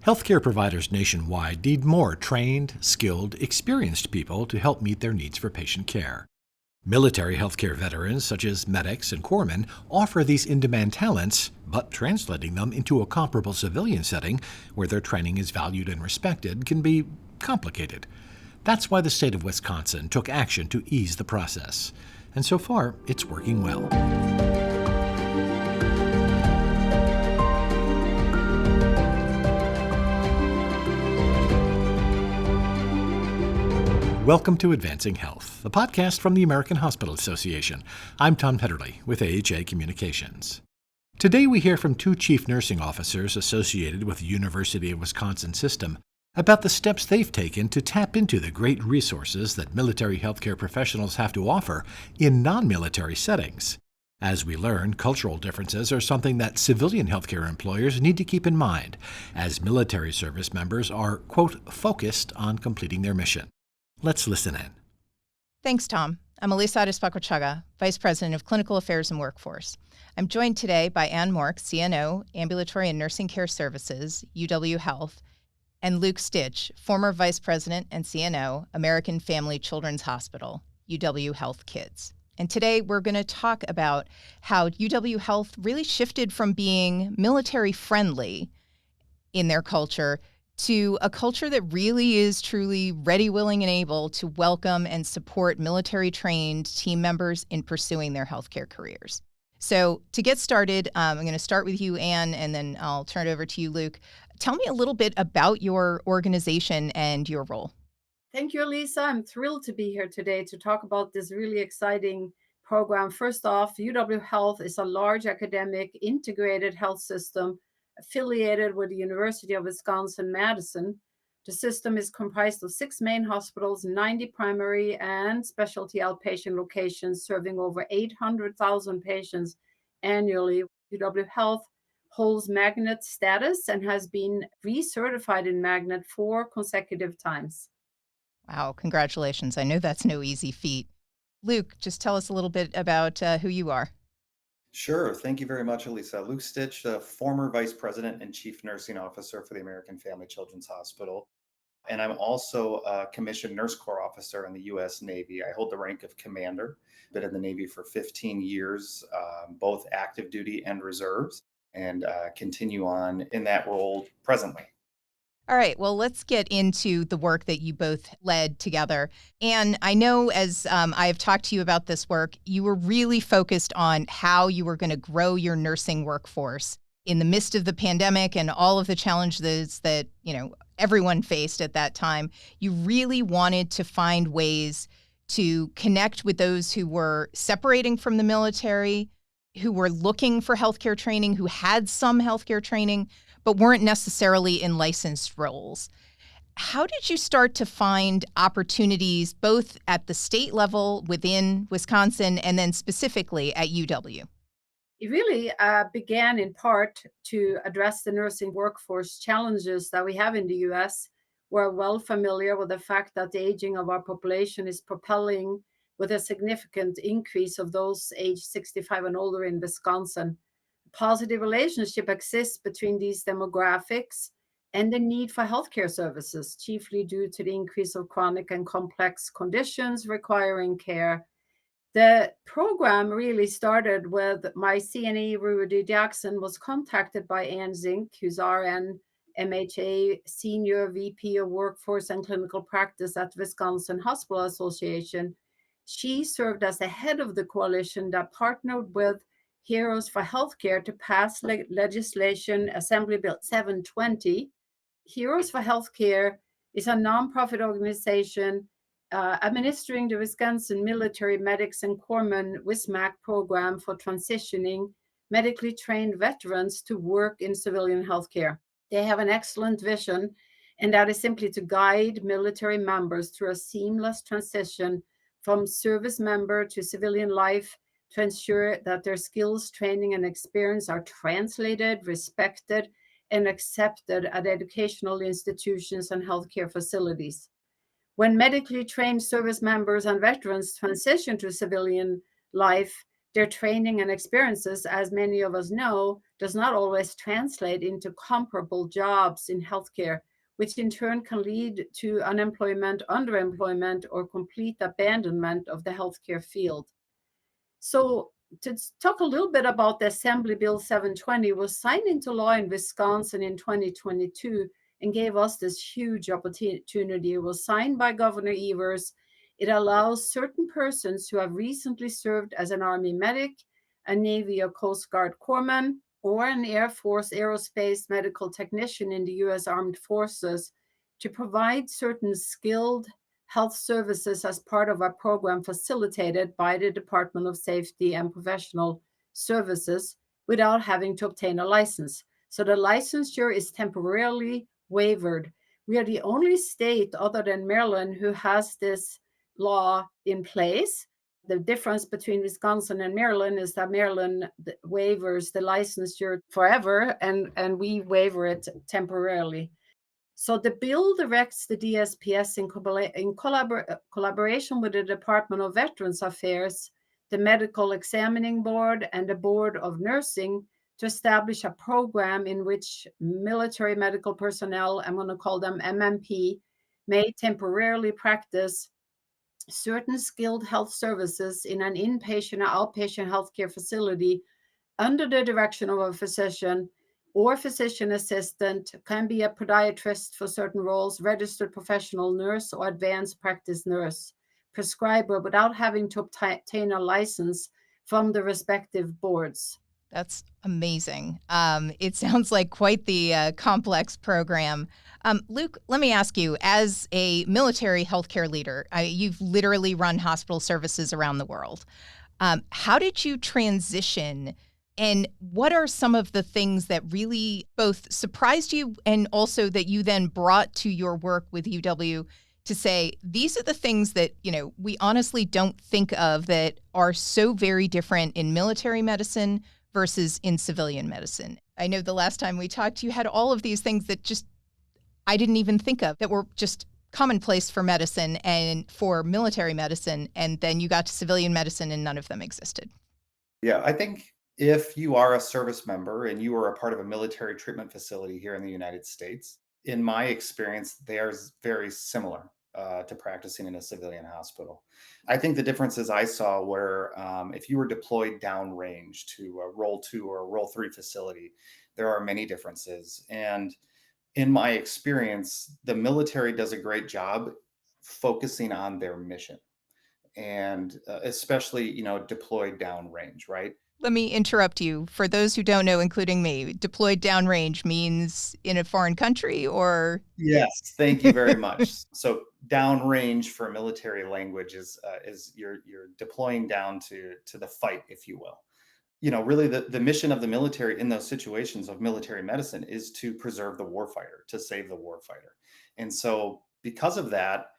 Healthcare providers nationwide need more trained, skilled, experienced people to help meet their needs for patient care. Military healthcare veterans, such as medics and corpsmen, offer these in-demand talents, but translating them into a comparable civilian setting where their training is valued and respected can be complicated. That's why the state of Wisconsin took action to ease the process. And so far, it's working well. Welcome to Advancing Health, a podcast from the American Hospital Association. I'm Tom Petterly with AHA Communications. Today we hear from two chief nursing officers associated with the University of Wisconsin system about the steps they've taken to tap into the great resources that military healthcare professionals have to offer in non-military settings. As we learn, cultural differences are something that civilian healthcare employers need to keep in mind, as military service members are, quote, focused on completing their mission. Let's listen in. Thanks, Tom. I'm Elisa Arispacochaga, Vice President of Clinical Affairs and Workforce. I'm joined today by Ann Mork, CNO, Ambulatory and Nursing Care Services, UW Health, and Luke Sticht, former Vice President and CNO, American Family Children's Hospital, UW Health Kids. And today we're going to talk about how UW Health really shifted from being military friendly in their culture to a culture that really is truly ready, willing, and able to welcome and support military-trained team members in pursuing their healthcare careers. So to get started, I'm going to start with you, Ann, and then I'll turn it over to you, Luke. Tell me a little bit about your organization and your role. Thank you, Lisa. I'm thrilled to be here today to talk about this really exciting program. First off, UW Health is a large academic integrated health system affiliated with the University of Wisconsin-Madison. The system is comprised of 6 main hospitals, 90 primary and specialty outpatient locations serving over 800,000 patients annually. UW Health holds magnet status and has been recertified in magnet 4 consecutive times. Wow, congratulations. I know that's no easy feat. Luke, just tell us a little bit about who you are. Sure. Thank you very much, Elisa. Luke Sticht, the former Vice President and Chief Nursing Officer for the American Family Children's Hospital. And I'm also a commissioned Nurse Corps officer in the U.S. Navy. I hold the rank of commander. Been in the Navy for 15 years, both active duty and reserves, and continue on in that role presently. All right, well, let's get into the work that you both led together. And I know as I've talked to you about this work, you were really focused on how you were going to grow your nursing workforce in the midst of the pandemic and all of the challenges that, everyone faced at that time. You really wanted to find ways to connect with those who were separating from the military, who were looking for healthcare training, who had some healthcare training, but weren't necessarily in licensed roles. How did you start to find opportunities both at the state level within Wisconsin and then specifically at UW? It really began in part to address the nursing workforce challenges that we have in the US. We're well familiar with the fact that the aging of our population is propelling with a significant increase of those aged 65 and older in Wisconsin. Positive relationship exists between these demographics and the need for healthcare services, chiefly due to the increase of chronic and complex conditions requiring care. The program really started with my CNE, Rudy Jackson, was contacted by Ann Zink, who's RN MHA Senior VP of Workforce and Clinical Practice at Wisconsin Hospital Association. She served as the head of the coalition that partnered with Heroes for Healthcare to pass legislation, Assembly Bill 720. Heroes for Healthcare is a nonprofit organization administering the Wisconsin Military Medics and Corpsmen WISMAC program for transitioning medically trained veterans to work in civilian healthcare. They have an excellent vision, and that is simply to guide military members through a seamless transition from service member to civilian life to ensure that their skills, training, and experience are translated, respected, and accepted at educational institutions and healthcare facilities. When medically trained service members and veterans transition to civilian life, their training and experiences, as many of us know, does not always translate into comparable jobs in healthcare, which in turn can lead to unemployment, underemployment, or complete abandonment of the healthcare field. So to talk a little bit about the Assembly Bill 720, was signed into law in Wisconsin in 2022 and gave us this huge opportunity. It was signed by Governor Evers. It allows certain persons who have recently served as an Army medic, a Navy or Coast Guard corpsman, or an Air Force aerospace medical technician in the U.S. Armed Forces to provide certain skilled health services as part of a program facilitated by the Department of Safety and Professional Services without having to obtain a license. So the licensure is temporarily waived. We are the only state other than Maryland who has this law in place. The difference between Wisconsin and Maryland is that Maryland waivers the licensure forever, and we waiver it temporarily. So the bill directs the DSPS in collaboration with the Department of Veterans Affairs, the Medical Examining Board, and the Board of Nursing to establish a program in which military medical personnel, I'm going to call them MMP, may temporarily practice certain skilled health services in an inpatient or outpatient healthcare facility under the direction of a physician or physician assistant, can be a podiatrist for certain roles, registered professional nurse, or advanced practice nurse prescriber without having to obtain a license from the respective boards. That's amazing. It sounds like quite the complex program. Luke, let me ask you, as a military healthcare leader, you've literally run hospital services around the world. How did you transition, and what are some of the things that really both surprised you and also that you then brought to your work with UW to say, these are the things that, we honestly don't think of that are so very different in military medicine versus in civilian medicine? I know the last time we talked, you had all of these things that just I didn't even think of that were just commonplace for medicine and for military medicine, and then you got to civilian medicine and none of them existed. Yeah, I think if you are a service member and you are a part of a military treatment facility here in the United States, in my experience, they are very similar to practicing in a civilian hospital. I think the differences I saw were if you were deployed downrange to a Role 2 or a Role 3 facility, there are many differences. And in my experience, the military does a great job focusing on their mission, and especially, deployed downrange, right? Let me interrupt you. For those who don't know, including me, deployed downrange means in a foreign country or? Yes, thank you very much. So downrange for military language is you're deploying down to the fight, if you will. Really the mission of the military in those situations of military medicine is to preserve the warfighter, to save the warfighter. And so because of that,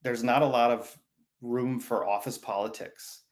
there's not a lot of room for office politics.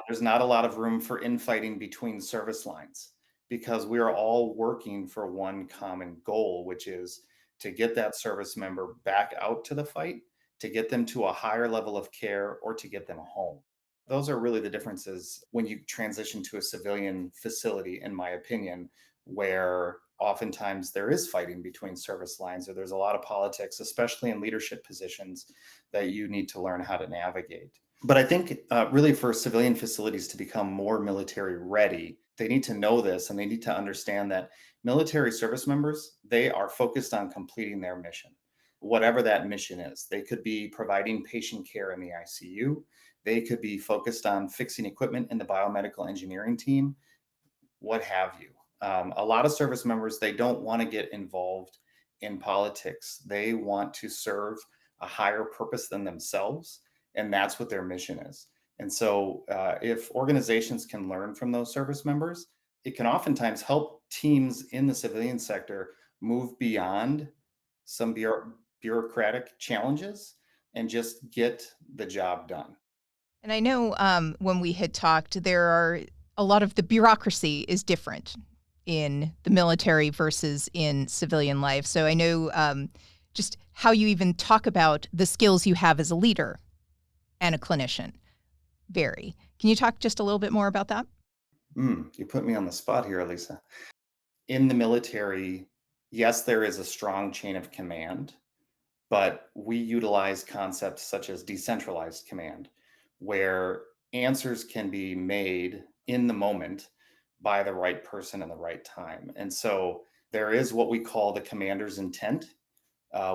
There's not a lot of room for infighting between service lines, because we are all working for one common goal, which is to get that service member back out to the fight, to get them to a higher level of care, or to get them home. Those are really the differences when you transition to a civilian facility, in my opinion, where oftentimes there is fighting between service lines, or there's a lot of politics, especially in leadership positions, that you need to learn how to navigate. But I think really for civilian facilities to become more military ready, they need to know this, and they need to understand that military service members, they are focused on completing their mission, whatever that mission is. They could be providing patient care in the ICU. They could be focused on fixing equipment in the biomedical engineering team, what have you. A lot of service members, they don't want to get involved in politics. They want to serve a higher purpose than themselves, and that's what their mission is. And so if organizations can learn from those service members, it can oftentimes help teams in the civilian sector move beyond some bureaucratic challenges and just get the job done. And I know when we had talked, there are a lot of the bureaucracy is different in the military versus in civilian life. So I know just how you even talk about the skills you have as a leader and a clinician vary. Can you talk just a little bit more about that? You put me on the spot here, Elisa. In the military, yes, there is a strong chain of command, but we utilize concepts such as decentralized command, where answers can be made in the moment by the right person in the right time. And so there is what we call the commander's intent,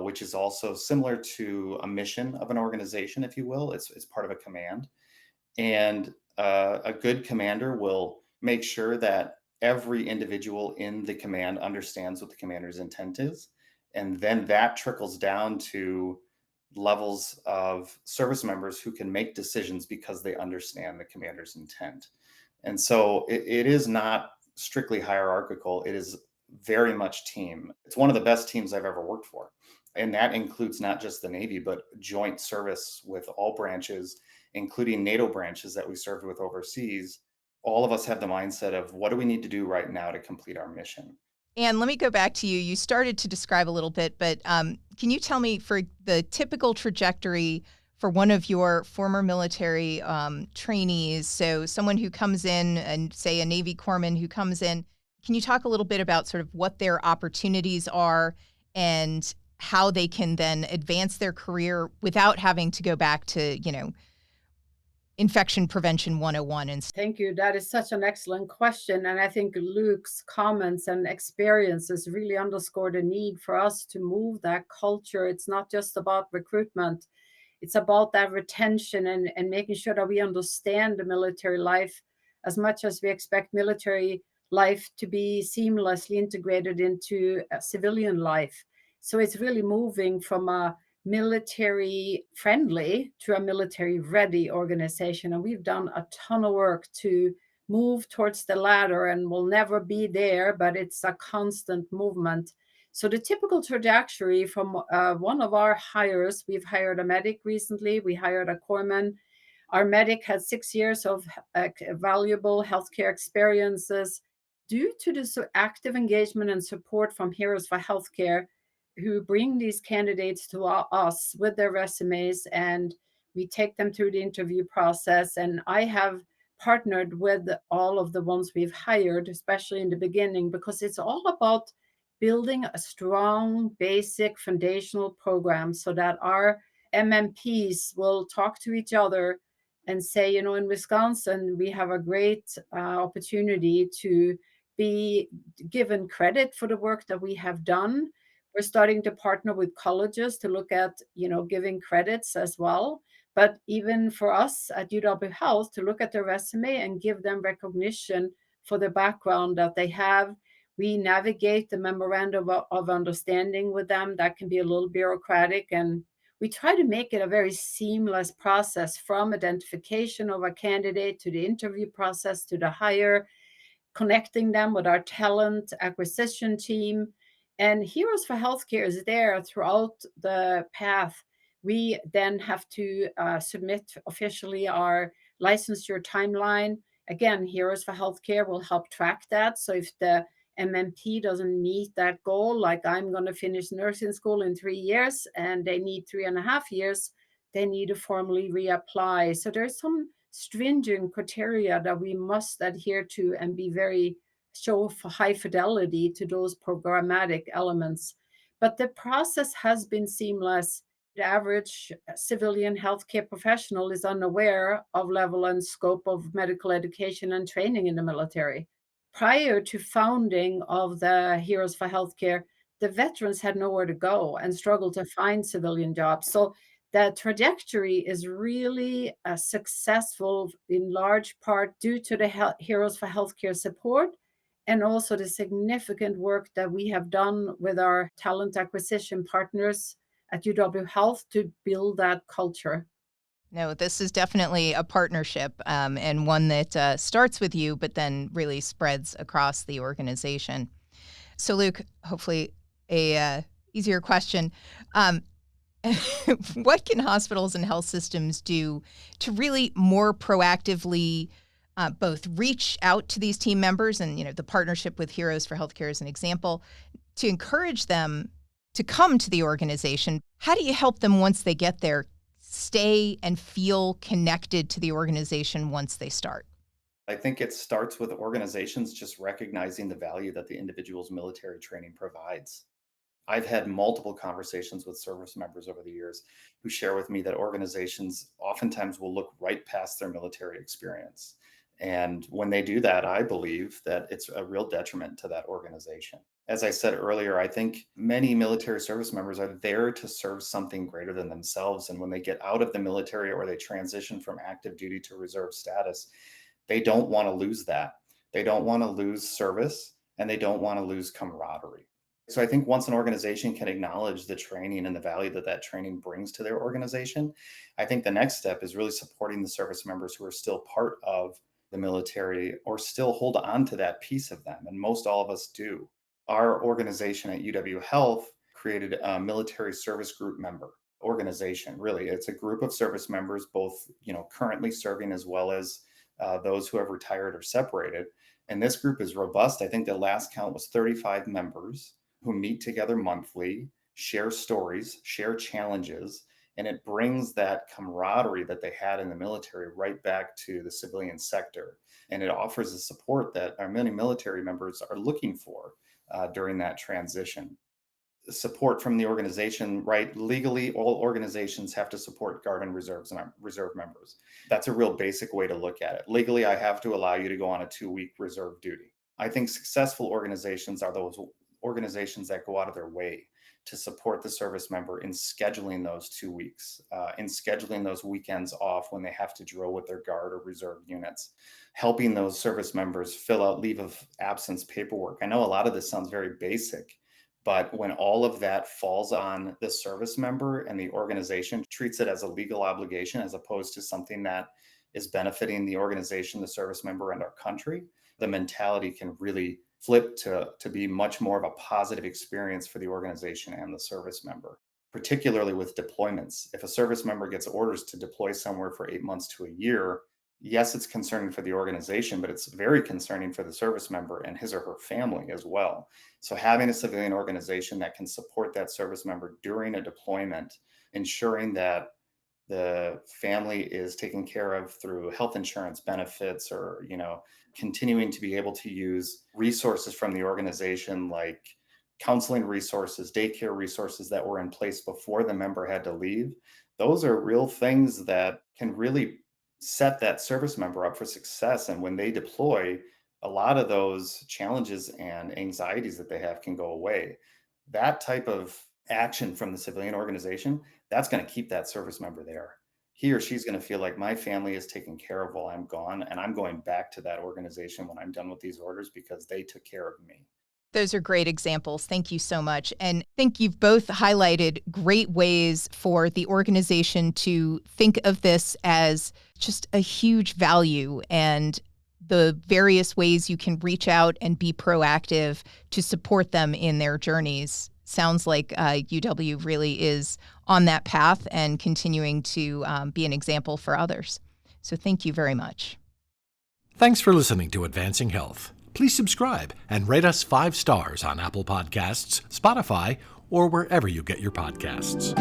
which is also similar to a mission of an organization, if you will. It's part of a command. And a good commander will make sure that every individual in the command understands what the commander's intent is. And then that trickles down to levels of service members who can make decisions because they understand the commander's intent. And so it is not strictly hierarchical. It is very much team. It's one of the best teams I've ever worked for. And that includes not just the Navy, but joint service with all branches, including NATO branches that we served with overseas. All of us have the mindset of what do we need to do right now to complete our mission? And let me go back to you. You started to describe a little bit, but can you tell me for the typical trajectory for one of your former military trainees, so someone who comes in and say a Navy corpsman who comes in, can you talk a little bit about sort of what their opportunities are and how they can then advance their career without having to go back to, infection prevention 101 and Thank you. That is such an excellent question. And I think Luke's comments and experiences really underscore the need for us to move that culture. It's not just about recruitment, it's about that retention and making sure that we understand the military life as much as we expect military life to be seamlessly integrated into civilian life. So it's really moving from a military friendly to a military ready organization. And we've done a ton of work to move towards the latter, and we'll never be there, but it's a constant movement. So the typical trajectory from one of our hires, we've hired a medic recently, we hired a corpsman. Our medic had 6 years of valuable healthcare experiences. Due to the active engagement and support from Heroes for Healthcare, who bring these candidates to us with their resumes, and we take them through the interview process. And I have partnered with all of the ones we've hired, especially in the beginning, because it's all about building a strong, basic, foundational program so that our MMPs will talk to each other and say, in Wisconsin, we have a great opportunity to be given credit for the work that we have done. We're starting to partner with colleges to look at, giving credits as well. But even for us at UW Health to look at their resume and give them recognition for the background that they have. We navigate the memorandum of understanding with them. That can be a little bureaucratic, and we try to make it a very seamless process from identification of a candidate to the interview process to the hire, connecting them with our talent acquisition team. And Heroes for Healthcare is there throughout the path. We then have to submit officially our licensure timeline. Again, Heroes for Healthcare will help track that. So if the MMP doesn't meet that goal, like I'm going to finish nursing school in 3 years and they need 3.5 years, they need to formally reapply. So there's some stringent criteria that we must adhere to and be very show for high fidelity to those programmatic elements. But the process has been seamless. The average civilian healthcare professional is unaware of level and scope of medical education and training in the military. Prior to founding of the Heroes for Healthcare, the veterans had nowhere to go and struggled to find civilian jobs. So the trajectory is really successful in large part due to the Heroes for Healthcare support and also the significant work that we have done with our talent acquisition partners at UW Health to build that culture. No, this is definitely a partnership and one that starts with you, but then really spreads across the organization. So, Luke, hopefully a easier question. What can hospitals and health systems do to really more proactively both reach out to these team members and, the partnership with Heroes for Healthcare is an example, to encourage them to come to the organization? How do you help them once they get there stay and feel connected to the organization once they start? I think it starts with organizations just recognizing the value that the individual's military training provides. I've had multiple conversations with service members over the years who share with me that organizations oftentimes will look right past their military experience. And when they do that, I believe that it's a real detriment to that organization. As I said earlier, I think many military service members are there to serve something greater than themselves. And when they get out of the military or they transition from active duty to reserve status, they don't want to lose that. They don't want to lose service and they don't want to lose camaraderie. So I think once an organization can acknowledge the training and the value that that training brings to their organization, I think the next step is really supporting the service members who are still part of the military or still hold on to that piece of them. And most all of us do. Our organization at UW Health created a military service group member organization. Really, it's a group of service members, both currently serving as well as those who have retired or separated. And this group is robust. I think the last count was 35 members who meet together monthly, share stories, share challenges, and it brings that camaraderie that they had in the military right back to the civilian sector. And it offers the support that our many military members are looking for during that transition. Support from the organization, right? Legally, all organizations have to support Guard and Reserves and our reserve members. That's a real basic way to look at it. Legally, I have to allow you to go on a 2-week reserve duty. I think successful organizations are those organizations that go out of their way to support the service member in scheduling those 2 weeks, in scheduling those weekends off when they have to drill with their Guard or Reserve units, helping those service members fill out leave of absence paperwork. I know a lot of this sounds very basic, but when all of that falls on the service member and the organization treats it as a legal obligation as opposed to something that is benefiting the organization, the service member, and our country, the mentality can really flip to be much more of a positive experience for the organization and the service member, particularly with deployments. If a service member gets orders to deploy somewhere for 8 months to a year, yes, it's concerning for the organization, but it's very concerning for the service member and his or her family as well. So having a civilian organization that can support that service member during a deployment, ensuring that the family is taken care of through health insurance benefits or, continuing to be able to use resources from the organization like counseling resources, daycare resources that were in place before the member had to leave. Those are real things that can really set that service member up for success. And when they deploy, a lot of those challenges and anxieties that they have can go away. That type of action from the civilian organization, that's going to keep that service member there. He or she's going to feel like my family is taken care of while I'm gone, and I'm going back to that organization when I'm done with these orders because they took care of me. Those are great examples. Thank you so much. And I think you've both highlighted great ways for the organization to think of this as just a huge value and the various ways you can reach out and be proactive to support them in their journeys. Sounds like UW really is on that path and continuing to be an example for others. So thank you very much. Thanks for listening to Advancing Health. Please subscribe and rate us 5 stars on Apple Podcasts, Spotify, or wherever you get your podcasts.